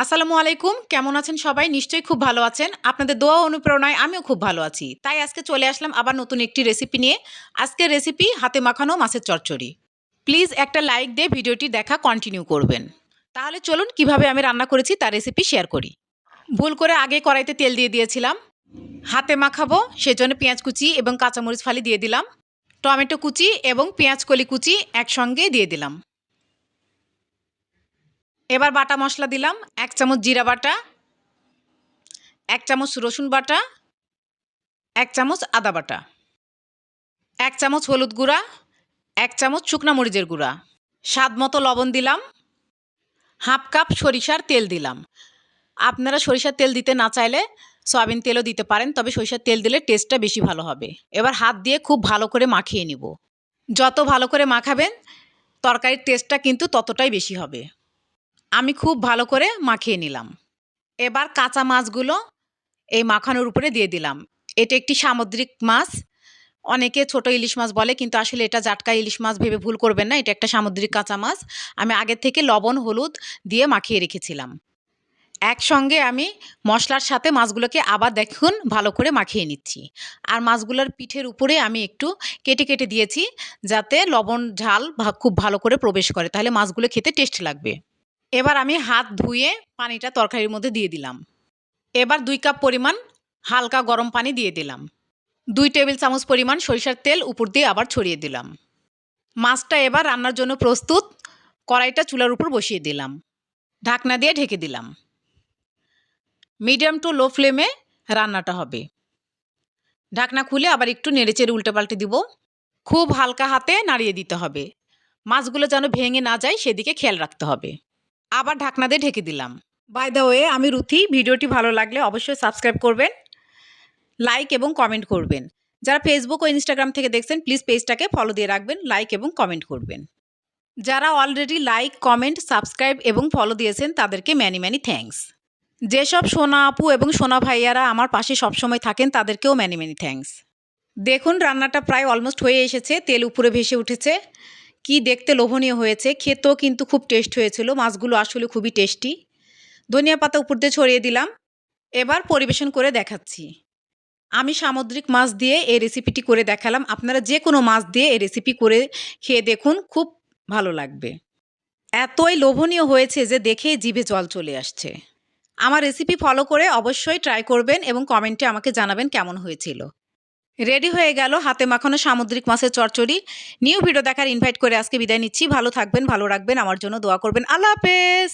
আসসালামু আলাইকুম। কেমন আছেন সবাই? নিশ্চয়ই খুব ভালো আছেন। আপনাদের দোয়া ও অনুপ্রেরণায় আমিও খুব ভালো আছি। তাই আজকে চলে আসলাম আবার নতুন একটি রেসিপি নিয়ে। আজকের রেসিপি হাতে মাখানো মাছের চচ্চড়ি। প্লিজ একটা লাইক দিয়ে ভিডিওটি দেখা কন্টিনিউ করবেন। তাহলে চলুন কিভাবে আমি রান্না করেছি তার রেসিপি শেয়ার করি। ভুল করে আগে কড়াইতে তেল দিয়ে দিয়েছিলাম। হাতে মাখাবো সেজন্য পেঁয়াজ কুচি এবং কাঁচামরিচ ফালি দিয়ে দিলাম। টমেটো কুচি এবং পেঁয়াজ কলি কুচি একসঙ্গে দিয়ে দিলাম। এবার বাটা মশলা দিলাম ১ চামচ জিরা বাটা, ১ চামচ রসুন বাটা, ১ চামচ আদা বাটা, ১ চামচ হলুদ গুঁড়া, ১ চামচ শুকনা মরিচের গুঁড়া, স্বাদ মতো লবণ দিলাম, হাফ কাপ সরিষার তেল দিলাম। আপনারা সরিষার তেল দিতে না চাইলে সয়াবিন তেলও দিতে পারেন, তবে সরিষার তেল দিলে টেস্টটা বেশি ভালো হবে। এবার হাত দিয়ে খুব ভালো করে মাখিয়ে নিব। যত ভালো করে মাখাবেন তরকারির টেস্টটা কিন্তু ততটাই বেশি হবে। আমি খুব ভালো করে মাখিয়ে নিলাম। এবার কাঁচা মাছগুলো এই মাখানোর উপরে দিয়ে দিলাম। এটা একটি সামুদ্রিক মাছ। অনেকে ছোট ইলিশ মাছ বলে, কিন্তু আসলে এটা জাটকা ইলিশ মাছ ভেবে ভুল করবেন না। এটা একটা সামুদ্রিক কাঁচা মাছ। আমি আগের থেকে লবণ হলুদ দিয়ে মাখিয়ে রেখেছিলাম। একসঙ্গে আমি মশলার সাথে মাছগুলোকে আবার দেখুন ভালো করে মাখিয়ে নিচ্ছি। আর মাছগুলোর পিঠের উপরে আমি একটু কেটে কেটে দিয়েছি, যাতে লবণ ঝাল খুব ভালো করে প্রবেশ করে, তাহলে মাছগুলো খেতে টেস্ট লাগবে। এবার আমি হাত ধুয়ে পানিটা তরকারির মধ্যে দিয়ে দিলাম। এবার ২ কাপ পরিমাণ হালকা গরম পানি দিয়ে দিলাম। ২ টেবিল চামচ পরিমাণ সরিষার তেল উপর দিয়ে আবার ছড়িয়ে দিলাম। মাছটা এবার রান্নার জন্য প্রস্তুত। কড়াইটা চুলার উপর বসিয়ে দিলাম। ঢাকনা দিয়ে ঢেকে দিলাম। মিডিয়াম টু লো ফ্লেমে রান্নাটা হবে। ঢাকনা খুলে আবার একটু নেড়েচেড়ে উল্টেপাল্টে দিব। খুব হালকা হাতে নাড়িয়ে দিতে হবে। মাছগুলো যেন ভেঙে না যায় সেদিকে খেয়াল রাখতে হবে। আবার ঢাকনা দিয়ে ঢেকে দিলাম। বাই দ্য ওয়ে, আমি রুথি। ভিডিওটি ভালো লাগলে অবশ্যই সাবস্ক্রাইব করবেন, লাইক এবং কমেন্ট করবেন। যারা ফেসবুক ও ইনস্টাগ্রাম থেকে দেখছেন প্লিজ পেজটাকে ফলো দিয়ে রাখবেন, লাইক এবং কমেন্ট করবেন। যারা অলরেডি লাইক, কমেন্ট, সাবস্ক্রাইব এবং ফলো দিয়েছেন তাদেরকে ম্যানি ম্যানি থ্যাঙ্কস। যেসব সোনা আপু এবং সোনা ভাইয়ারা আমার পাশে সবসময় থাকেন তাদেরকেও ম্যানি ম্যানি থ্যাঙ্কস। দেখুন রান্নাটা প্রায় অলমোস্ট হয়ে এসেছে, তেল উপরে ভেসে উঠেছে। কি দেখতে লোভনীয় হয়েছে, খেতেও কিন্তু খুব টেস্ট হয়েছিল। মাছগুলো আসলে খুবই টেস্টি। ধনিয়া পাতা উপর দিয়ে ছড়িয়ে দিলাম। এবার পরিবেশন করে দেখাচ্ছি। আমি সামুদ্রিক মাছ দিয়ে এই রেসিপিটি করে দেখালাম। আপনারা যে কোনো মাছ দিয়ে এই রেসিপি করে খেয়ে দেখুন, খুব ভালো লাগবে। এতই লোভনীয় হয়েছে যে দেখেই জিভে জল চলে আসছে। আমার রেসিপি ফলো করে অবশ্যই ট্রাই করবেন এবং কমেন্টে আমাকে জানাবেন কেমন হয়েছিল। রেডি হয়ে গেল হাতে মাখানো সামুদ্রিক মাছের চচ্চড়ি। নিউ ভিডিও দেখার ইনভাইট করে আজকে বিদায় নিচ্ছি। ভালো থাকবেন, ভালো রাখবেন, আমার জন্য দোয়া করবেন। আল্লাহ হাফেজ।